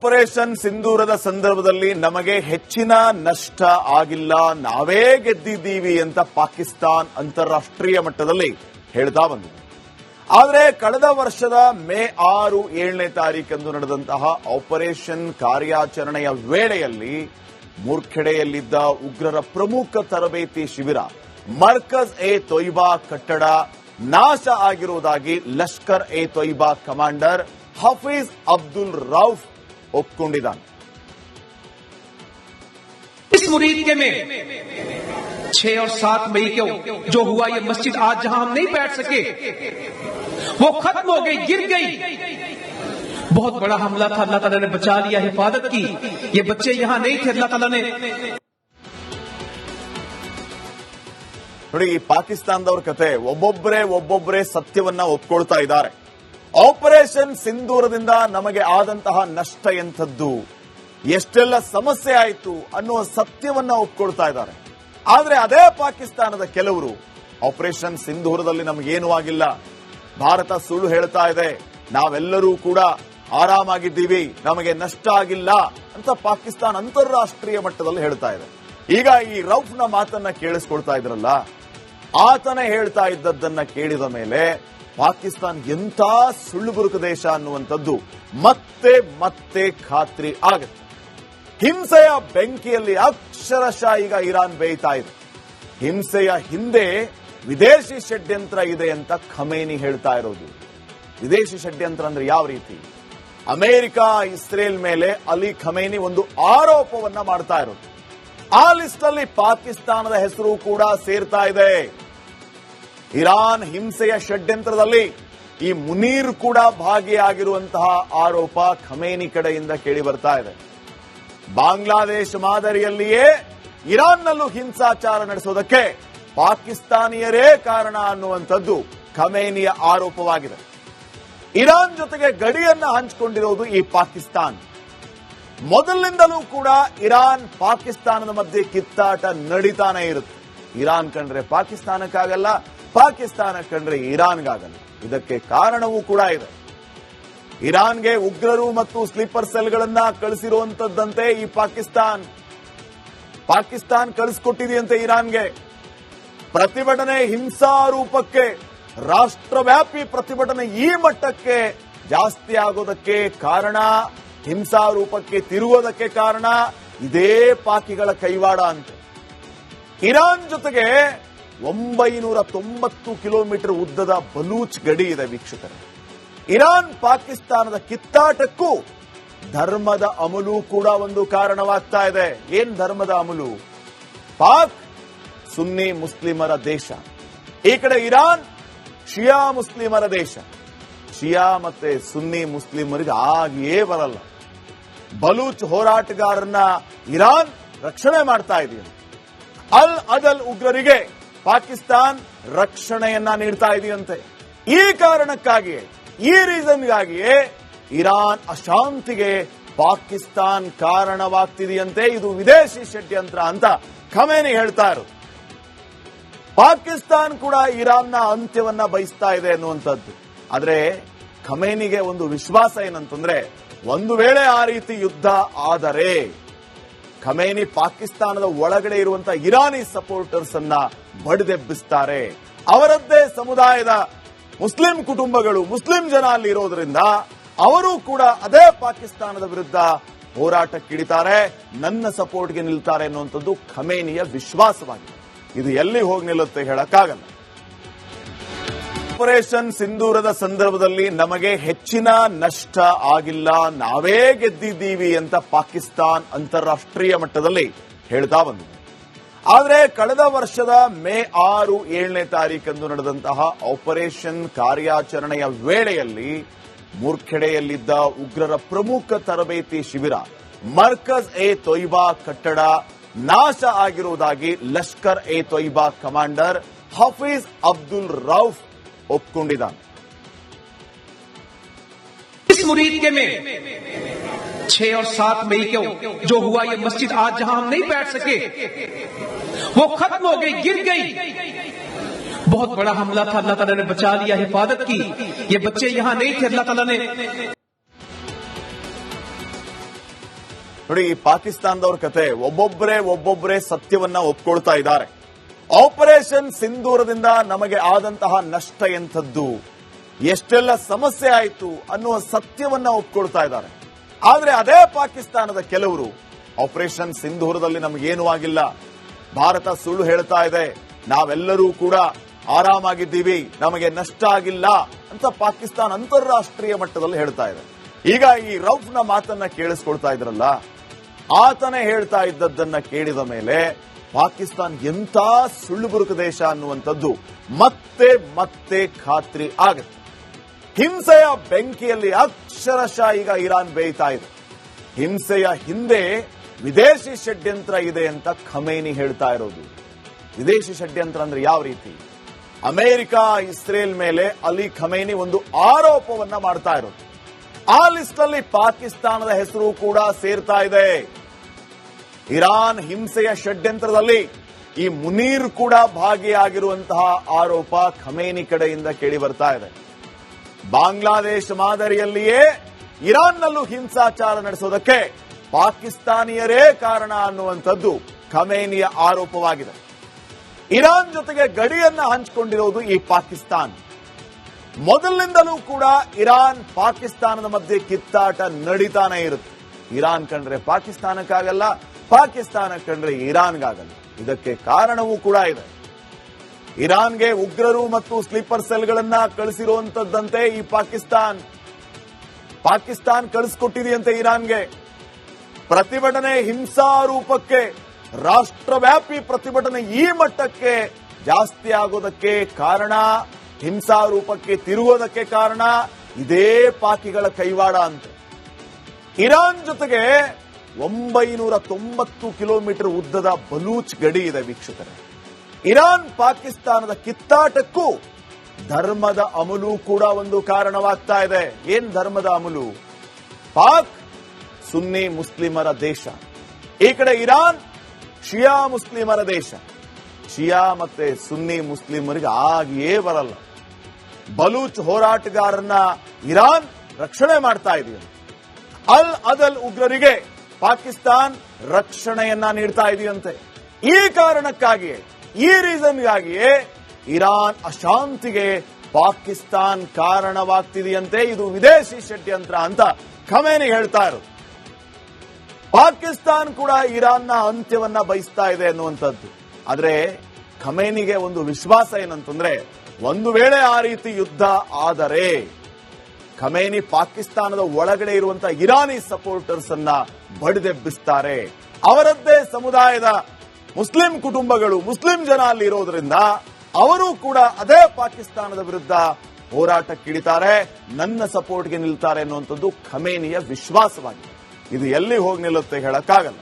Operation ಸಿಂಧೂರದ ಸಂದರ್ಭದಲ್ಲಿ ನಮಗೆ ಹೆಚ್ಚಿನ ನಷ್ಟ ಆಗಿಲ್ಲ, ನಾವೇ ಗೆದ್ದಿದ್ದೀವಿ ಅಂತ ಪಾಕಿಸ್ತಾನ್ ಅಂತಾರಾಷ್ಟ್ರೀಯ ಮಟ್ಟದಲ್ಲಿ ಹೇಳ್ತಾ ಬಂದಿದೆ. ಆದರೆ ಕಳೆದ ವರ್ಷದ ಮೇ 6, 7ನೇ ತಾರೀಕಂದು ನಡೆದಂತಹ ಆಪರೇಷನ್ ಕಾರ್ಯಾಚರಣೆಯ ವೇಳೆಯಲ್ಲಿ ಮೂರ್ಖೆಡೆಯಲ್ಲಿದ್ದ ಉಗ್ರರ ಪ್ರಮುಖ ತರಬೇತಿ ಶಿಬಿರ ಮರ್ಕಜ್ ಎ ತೊಯ್ಬಾ ಕಟ್ಟಡ ನಾಶ ಆಗಿರುವುದಾಗಿ ಲಷ್ಕರ್ ಎ ತೊಯ್ಬಾ ಕಮಾಂಡರ್ ಹಫೀಜ್ ಅಬ್ದುಲ್ ರೌಫ್ ಒಪ್ಕೊಂಡಿದ್ದಾನೆ. इस मुरीद के में 6 और 7 मई को जो हुआ ये मस्जिद आज जहां हम नहीं बैठ सके वो खत्म हो गई, गिर गई. बहुत बड़ा हमला था, अल्लाह ताला ने बचा लिया, हिफाजत की. ये बच्चे यहां नहीं थे, अल्लाह ताला ने. ನೋಡಿ, ಈ ಪಾಕಿಸ್ತಾನದವ್ರ ಕತೆ ಒಬ್ಬೊಬ್ಬರೇ ಸತ್ಯವನ್ನ ಒಪ್ಕೊಳ್ತಾ ಇದ್ದಾರೆ. ಆಪರೇಷನ್ ಸಿಂಧೂರದಿಂದ ನಮಗೆ ಆದಂತಹ ನಷ್ಟ ಎಂಥದ್ದು, ಎಷ್ಟೆಲ್ಲ ಸಮಸ್ಯೆ ಆಯಿತು ಅನ್ನುವ ಸತ್ಯವನ್ನ ಒಪ್ಕೊಳ್ತಾ ಇದ್ದಾರೆ. ಆದ್ರೆ ಅದೇ ಪಾಕಿಸ್ತಾನದ ಕೆಲವರು ಆಪರೇಷನ್ ಸಿಂಧೂರದಲ್ಲಿ ನಮಗೇನೂ ಆಗಿಲ್ಲ, ಭಾರತ ಸುಳ್ಳು ಹೇಳ್ತಾ ಇದೆ, ನಾವೆಲ್ಲರೂ ಕೂಡ ಆರಾಮಾಗಿದ್ದೀವಿ, ನಮಗೆ ನಷ್ಟ ಆಗಿಲ್ಲ ಅಂತ ಪಾಕಿಸ್ತಾನ ಅಂತಾರಾಷ್ಟ್ರೀಯ ಮಟ್ಟದಲ್ಲಿ ಹೇಳ್ತಾ ಇದೆ. ಈಗ ಈ ರೌಫ್ನ ಮಾತನ್ನ ಕೇಳಿಸ್ಕೊಳ್ತಾ ಇದ್ರಲ್ಲ, ಆತನೇ ಹೇಳ್ತಾ ಇದ್ದದ್ದನ್ನ ಕೇಳಿದ ಮೇಲೆ ಪಾಕಿಸ್ತಾನ ಎಂಥ ಸುಳ್ಳು ಬುರುಕ ದೇಶ ಅನ್ನುವಂಥದ್ದು ಮತ್ತೆ ಮತ್ತೆ ಖಾತ್ರಿ ಆಗುತ್ತೆ. ಹಿಂಸೆಯ ಬೆಂಕಿಯಲ್ಲಿ ಅಕ್ಷರಶಃ ಈಗ ಇರಾನ್ ಬೇಯ್ತಾ ಇದೆ. ಹಿಂಸೆಯ ಹಿಂದೆ ವಿದೇಶಿ ಷಡ್ಯಂತ್ರ ಇದೆ ಅಂತ ಖಮೇನಿ ಹೇಳ್ತಾ ಇರೋದು. ವಿದೇಶಿ ಷಡ್ಯಂತ್ರ ಅಂದ್ರೆ ಯಾವ ರೀತಿ? ಅಮೆರಿಕ ಇಸ್ರೇಲ್ ಮೇಲೆ ಅಲಿ ಖಮೇನಿ ಒಂದು ಆರೋಪವನ್ನ ಮಾಡ್ತಾ ಇರೋದು. ಆ ಲಿಸ್ಟ್ ಅಲ್ಲಿ ಪಾಕಿಸ್ತಾನದ ಹೆಸರು ಕೂಡ ಸೇರ್ತಾ ಇದೆ. ಇರಾನ್ ಹಿಂಸೆಯ ಷಡ್ಯಂತ್ರದಲ್ಲಿ ಈ ಮುನೀರ್ ಕೂಡ ಭಾಗಿಯಾಗಿರುವಂತಹ ಆರೋಪ ಖಮೇನಿ ಕಡೆಯಿಂದ ಕೇಳಿ ಬರ್ತಾ ಇದೆ. ಬಾಂಗ್ಲಾದೇಶ ಮಾದರಿಯಲ್ಲಿಯೇ ಇರಾನ್ನಲ್ಲೂ ಹಿಂಸಾಚಾರ ನಡೆಸೋದಕ್ಕೆ ಪಾಕಿಸ್ತಾನಿಯರೇ ಕಾರಣ ಅನ್ನುವಂಥದ್ದು ಖಮೇನಿಯ ಆರೋಪವಾಗಿದೆ. ಇರಾನ್ ಜೊತೆಗೆ ಗಡಿಯನ್ನ ಹಂಚಿಕೊಂಡಿರೋದು ಈ ಪಾಕಿಸ್ತಾನ. ಮೊದಲಿನಿಂದಲೂ ಕೂಡ ಇರಾನ್ ಪಾಕಿಸ್ತಾನದ ಮಧ್ಯೆ ಕಿತ್ತಾಟ ನಡೀತಾನೆ ಇರುತ್ತೆ. ಇರಾನ್ ಕಂಡ್ರೆ ಪಾಕಿಸ್ತಾನಕ್ಕಾಗಲ್ಲ, ಪಾಕಿಸ್ತಾನ ಕಂಡ್ರೆ ಇರಾನ್ಗಾಗಲ್ಲ. ಇದಕ್ಕೆ ಕಾರಣವೂ ಕೂಡ ಇದೆ. ಇರಾನ್ಗೆ ಉಗ್ರರು ಮತ್ತು ಸ್ಲೀಪರ್ ಸೆಲ್ಗಳನ್ನ ಕಳಿಸಿರುವಂತದ್ದಂತೆ ಈ ಪಾಕಿಸ್ತಾನ್ ಕಳಿಸ್ಕೊಟ್ಟಿದೆಯಂತೆ ಇರಾನ್ಗೆ. ಪ್ರತಿಭಟನೆ ಹಿಂಸಾ ರೂಪಕ್ಕೆ, ರಾಷ್ಟ್ರವ್ಯಾಪಿ ಪ್ರತಿಭಟನೆ ಈ ಮಟ್ಟಕ್ಕೆ ಜಾಸ್ತಿ ಆಗೋದಕ್ಕೆ ಕಾರಣ, ಹಿಂಸಾ ರೂಪಕ್ಕೆ ತಿರುಗೋದಕ್ಕೆ ಕಾರಣ ಇದೇ ಪಾಕಿಗಳ ಕೈವಾಡ ಅಂತ. ಇರಾನ್ ಜೊತೆಗೆ 990 ಕಿಲೋಮೀಟರ್ ಉದ್ದದ ಬಲೂಚ್ ಗಡಿ ಇದೆ ವೀಕ್ಷಕರೇ. ಇರಾನ್ ಪಾಕಿಸ್ತಾನದ ಕಿತ್ತಾಟಕ್ಕೂ ಧರ್ಮದ ಅಮಲು ಕೂಡ ಒಂದು ಕಾರಣವಾಗ್ತಾ ಇದೆ. ಏನ್ ಧರ್ಮದ ಅಮಲು? ಪಾಕ್ ಸುನ್ನಿ ಮುಸ್ಲಿಮರ ದೇಶ, ಈ ಕಡೆ ಇರಾನ್ ಶಿಯಾ ಮುಸ್ಲಿಮರ ದೇಶ. ಶಿಯಾ ಮತ್ತೆ ಸುನ್ನಿ ಮುಸ್ಲಿಮರಿಗೆ ಆಗಿಯೇ ಬರಲ್ಲ. ಬಲೂಚ್ ಹೋರಾಟಗಾರರನ್ನ ಇರಾನ್ ರಕ್ಷಣೆ ಮಾಡ್ತಾ ಇದೆಯಂತೆ. ಅಲ್ ಅದಲ್ ಉಗ್ರರಿಗೆ ಪಾಕಿಸ್ತಾನ್ ರಕ್ಷಣೆಯನ್ನ ನೀಡ್ತಾ ಇದೆಯಂತೆ. ಈ ಕಾರಣಕ್ಕಾಗಿಯೇ, ಈ ರೀಸನ್ಗಾಗಿಯೇ ಇರಾನ್ ಅಶಾಂತಿಗೆ ಪಾಕಿಸ್ತಾನ್ ಕಾರಣವಾಗ್ತಿದೆಯಂತೆ. ಇದು ವಿದೇಶಿ ಷಡ್ಯಂತ್ರ ಅಂತ ಖಮೇನಿ ಹೇಳ್ತಾ ಇರೋದು. ಪಾಕಿಸ್ತಾನ್ ಕೂಡ ಇರಾನ್ನ ಅಂತ್ಯವನ್ನ ಬಯಸ್ತಾ ಇದೆ ಅನ್ನುವಂಥದ್ದು. ಆದ್ರೆ ಖಮೇನಿಗೆ ಒಂದು ವಿಶ್ವಾಸ ಏನಂತಂದ್ರೆ, ಒಂದು ವೇಳೆ ಆ ರೀತಿ ಯುದ್ಧ ಆದರೆ ಖಮೇನಿ ಪಾಕಿಸ್ತಾನದ ಒಳಗಡೆ ಇರುವಂತಹ ಇರಾನಿ ಸಪೋರ್ಟರ್ಸ್ ಅನ್ನ ಬಡಿದೆಬ್ಬಿಸ್ತಾರೆ. ಅವರದ್ದೇ ಸಮುದಾಯದ ಮುಸ್ಲಿಂ ಕುಟುಂಬಗಳು, ಮುಸ್ಲಿಂ ಜನ ಅಲ್ಲಿ ಇರೋದ್ರಿಂದ ಅವರು ಕೂಡ ಅದೇ ಪಾಕಿಸ್ತಾನದ ವಿರುದ್ಧ ಹೋರಾಟಕ್ಕಿಳಿತಾರೆ, ನನ್ನ ಸಪೋರ್ಟ್ಗೆ ನಿಲ್ತಾರೆ ಅನ್ನುವಂಥದ್ದು ಖಮೇನಿಯ ವಿಶ್ವಾಸವಾಗಿದೆ. ಇದು ಎಲ್ಲಿ ಹೋಗಿ ನಿಲ್ಲುತ್ತೆ ಹೇಳಕ್ಕಾಗಲ್ಲ. ಆಪರೇಷನ್ ಸಿಂಧೂರದ ಸಂದರ್ಭದಲ್ಲಿ ನಮಗೆ ಹೆಚ್ಚಿನ ನಷ್ಟ ಆಗಿಲ್ಲ, ನಾವೇ ಗೆದ್ದಿದ್ದೀವಿ ಅಂತ ಪಾಕಿಸ್ತಾನ್ ಅಂತಾರಾಷ್ಟ್ರೀಯ ಮಟ್ಟದಲ್ಲಿ ಹೇಳ್ತಾ ಬಂದಿದೆ. ಆದರೆ ಕಳೆದ ವರ್ಷದ ಮೇ 6, 7ನೇ ತಾರೀಕಂದು ನಡೆದಂತಹ ಆಪರೇಷನ್ ಕಾರ್ಯಾಚರಣೆಯ ವೇಳೆಯಲ್ಲಿ ಮೂರ್ಖೆಡೆಯಲ್ಲಿದ್ದ ಉಗ್ರರ ಪ್ರಮುಖ ತರಬೇತಿ ಶಿಬಿರ ಮರ್ಕಜ್ ಎ ತೊಯ್ಬಾ ಕಟ್ಟಡ ನಾಶ ಆಗಿರುವುದಾಗಿ ಲಷ್ಕರ್ ಎ ತೊಯ್ಬಾ ಕಮಾಂಡರ್ ಹಫೀಜ್ ಅಬ್ದುಲ್ ರೌಫ್ ಒಪ್ಕೊಂಡಿದ್ದಾನೆ. इस मुरीद के में 6 और 7 मई को जो हुआ ये मस्जिद आज जहां हम नहीं बैठ सके वो खत्म हो गई, गिर गई. बहुत बड़ा हमला था, अल्लाह ताला ने बचा लिया, हिफाजत की. ये बच्चे यहां नहीं थे, अल्लाह ताला ने ನೋಡಿ, ಈ ಪಾಕಿಸ್ತಾನದವ್ರ ಕತೆ ಒಬ್ಬೊಬ್ಬರೇ ಸತ್ಯವನ್ನ ಒಪ್ಕೊಳ್ತಾ ಇದ್ದಾರೆ. ಆಪರೇಷನ್ ಸಿಂಧೂರದಿಂದ ನಮಗೆ ಆದಂತಹ ನಷ್ಟ ಎಂಥದ್ದು, ಎಷ್ಟೆಲ್ಲ ಸಮಸ್ಯೆ ಆಯಿತು ಅನ್ನುವ ಸತ್ಯವನ್ನ ಒಪ್ಕೊಳ್ತಾ ಇದ್ದಾರೆ. ಆದ್ರೆ ಅದೇ ಪಾಕಿಸ್ತಾನದ ಕೆಲವರು ಆಪರೇಷನ್ ಸಿಂಧೂರದಲ್ಲಿ ನಮಗೇನೂ ಆಗಿಲ್ಲ, ಭಾರತ ಸುಳ್ಳು ಹೇಳ್ತಾ ಇದೆ, ನಾವೆಲ್ಲರೂ ಕೂಡ ಆರಾಮಾಗಿದ್ದೀವಿ, ನಮಗೆ ನಷ್ಟ ಆಗಿಲ್ಲ ಅಂತ ಪಾಕಿಸ್ತಾನ ಅಂತಾರಾಷ್ಟ್ರೀಯ ಮಟ್ಟದಲ್ಲಿ ಹೇಳ್ತಾ ಇದೆ. ಈಗ ಈ ರೌಫ್ನ ಮಾತನ್ನ ಕೇಳಿಸ್ಕೊಳ್ತಾ ಇದ್ರಲ್ಲ, ಆತನೇ ಹೇಳ್ತಾ ಇದ್ದದ್ದನ್ನ ಕೇಳಿದ ಮೇಲೆ ಪಾಕಿಸ್ತಾನ ಎಂಥ ಸುಳ್ಳು ಬುರುಕು ದೇಶ ಅನ್ನುವಂಥದ್ದು ಮತ್ತೆ ಮತ್ತೆ ಖಾತ್ರಿ ಆಗುತ್ತೆ. ಹಿಂಸೆಯ ಬೆಂಕಿಯಲ್ಲಿ ಅಕ್ಷರಶಃ ಈಗ ಇರಾನ್ ಬೇಯ್ತಾ ಇದೆ. ಹಿಂಸೆಯ ಹಿಂದೆ ವಿದೇಶಿ ಷಡ್ಯಂತ್ರ ಇದೆ ಅಂತ ಖಮೇನಿ ಹೇಳ್ತಾ ಇರೋದು. ವಿದೇಶಿ ಷಡ್ಯಂತ್ರ ಅಂದ್ರೆ ಯಾವ ರೀತಿ? ಅಮೆರಿಕ ಇಸ್ರೇಲ್ ಮೇಲೆ ಅಲಿ ಖಮೇನಿ ಒಂದು ಆರೋಪವನ್ನ ಮಾಡ್ತಾ ಇರೋದು. ಆ ಲಿಸ್ಟ್ ಅಲ್ಲಿ ಪಾಕಿಸ್ತಾನದ ಹೆಸರು ಕೂಡ ಸೇರ್ತಾ ಇದೆ. ಇರಾನ್ ಹಿಂಸೆಯ ಷಡ್ಯಂತ್ರದಲ್ಲಿ ಈ ಮುನೀರ್ ಕೂಡ ಭಾಗಿಯಾಗಿರುವಂತಹ ಆರೋಪ ಖಮೇನಿ ಕಡೆಯಿಂದ ಕೇಳಿ ಬರ್ತಾ ಇದೆ. ಬಾಂಗ್ಲಾದೇಶ ಮಾದರಿಯಲ್ಲಿಯೇ ಇರಾನ್ನಲ್ಲೂ ಹಿಂಸಾಚಾರ ನಡೆಸೋದಕ್ಕೆ ಪಾಕಿಸ್ತಾನಿಯರೇ ಕಾರಣ ಅನ್ನುವಂಥದ್ದು ಖಮೇನಿಯ ಆರೋಪವಾಗಿದೆ. ಇರಾನ್ ಜೊತೆಗೆ ಗಡಿಯನ್ನ ಹಂಚಿಕೊಂಡಿರೋದು ಈ ಪಾಕಿಸ್ತಾನ. ಮೊದಲಿನಿಂದಲೂ ಕೂಡ ಇರಾನ್ ಪಾಕಿಸ್ತಾನದ ಮಧ್ಯೆ ಕಿತ್ತಾಟ ನಡೀತಾನೆ ಇರುತ್ತೆ. ಇರಾನ್ ಕಂಡ್ರೆ ಪಾಕಿಸ್ತಾನಕ್ಕಾಗಲ್ಲ, ಪಾಕಿಸ್ತಾನ ಕಂಡ್ರೆ ಇರಾನ್ಗಾಗಲ್ಲ. ಇದಕ್ಕೆ ಕಾರಣವೂ ಕೂಡ ಇದೆ. ಇರಾನ್ಗೆ ಉಗ್ರರು ಮತ್ತು ಸ್ಲೀಪರ್ ಸೆಲ್ಗಳನ್ನ ಕಳಿಸಿರುವಂತದ್ದಂತೆ ಈ ಪಾಕಿಸ್ತಾನ್ ಕಳಿಸ್ಕೊಟ್ಟಿದೆಯಂತೆ ಇರಾನ್ಗೆ. ಪ್ರತಿಭಟನೆ ಹಿಂಸಾ ರೂಪಕ್ಕೆ, ರಾಷ್ಟ್ರವ್ಯಾಪಿ ಪ್ರತಿಭಟನೆ ಈ ಮಟ್ಟಕ್ಕೆ ಜಾಸ್ತಿ ಆಗೋದಕ್ಕೆ ಕಾರಣ, ಹಿಂಸಾ ರೂಪಕ್ಕೆ ತಿರುಗೋದಕ್ಕೆ ಕಾರಣ ಇದೇ ಪಾಕಿಗಳ ಕೈವಾಡ ಅಂತ. ಇರಾನ್ ಜೊತೆಗೆ 990 ಕಿಲೋಮೀಟರ್ ಉದ್ದದ ಬಲೂಚ್ ಗಡಿ ಇದೆ ವೀಕ್ಷಕರೇ. ಇರಾನ್ ಪಾಕಿಸ್ತಾನದ ಕಿತ್ತಾಟಕ್ಕೂ ಧರ್ಮದ ಅಮಲು ಕೂಡ ಒಂದು ಕಾರಣವಾಗ್ತಾ ಇದೆ. ಏನ್ ಧರ್ಮದ ಅಮಲು? ಪಾಕ್ ಸುನ್ನಿ ಮುಸ್ಲಿಮರ ದೇಶ, ಈ ಕಡೆ ಇರಾನ್ ಶಿಯಾ ಮುಸ್ಲಿಮರ ದೇಶ. ಶಿಯಾ ಮತ್ತೆ ಸುನ್ನಿ ಮುಸ್ಲಿಮರಿಗೆ ಆಗಿಯೇ ಬರಲ್ಲ. ಬಲೂಚ್ ಹೋರಾಟಗಾರರನ್ನ ಇರಾನ್ ರಕ್ಷಣೆ ಮಾಡ್ತಾ ಇದೆಯಲ್ಲ, ಅಲ್ ಅದಲ್ ಉಗ್ರರಿಗೆ ಪಾಕಿಸ್ತಾನ್ ರಕ್ಷಣೆಯನ್ನ ನೀಡ್ತಾ ಇದೆಯಂತೆ. ಈ ಕಾರಣಕ್ಕಾಗಿಯೇ, ಈ ರೀಸನ್ಗಾಗಿಯೇ ಇರಾನ್ ಅಶಾಂತಿಗೆ ಪಾಕಿಸ್ತಾನ್ ಕಾರಣವಾಗ್ತಿದೆಯಂತೆ. ಇದು ವಿದೇಶಿ ಷಡ್ಯಂತ್ರ ಅಂತ ಖಮೇನಿ ಹೇಳ್ತಾ ಇರೋದು. ಪಾಕಿಸ್ತಾನ್ ಕೂಡ ಇರಾನ್ನ ಅಂತ್ಯವನ್ನ ಬಯಸ್ತಾ ಇದೆ ಅನ್ನುವಂಥದ್ದು. ಆದ್ರೆ ಖಮೇನಿಗೆ ಒಂದು ವಿಶ್ವಾಸ ಏನಂತಂದ್ರೆ, ಒಂದು ವೇಳೆ ಆ ರೀತಿ ಯುದ್ಧ ಆದರೆ ಖಮೇನಿ ಪಾಕಿಸ್ತಾನದ ಒಳಗಡೆ ಇರುವಂತಹ ಇರಾನಿ ಸಪೋರ್ಟರ್ಸ್ ಅನ್ನ ಬಡಿದೆಬ್ಬಿಸ್ತಾರೆ. ಅವರದ್ದೇ ಸಮುದಾಯದ ಮುಸ್ಲಿಂ ಕುಟುಂಬಗಳು, ಮುಸ್ಲಿಂ ಜನ ಅಲ್ಲಿ ಇರೋದ್ರಿಂದ ಅವರು ಕೂಡ ಅದೇ ಪಾಕಿಸ್ತಾನದ ವಿರುದ್ಧ ಹೋರಾಟಕ್ಕಿಳಿತಾರೆ, ನನ್ನ ಸಪೋರ್ಟ್ಗೆ ನಿಲ್ತಾರೆ ಅನ್ನುವಂಥದ್ದು ಖಮೇನಿಯ ವಿಶ್ವಾಸವಾಗಿದೆ. ಇದು ಎಲ್ಲಿ ಹೋಗಿ ನಿಲ್ಲುತ್ತೆ ಹೇಳಕ್ಕಾಗಲ್ಲ.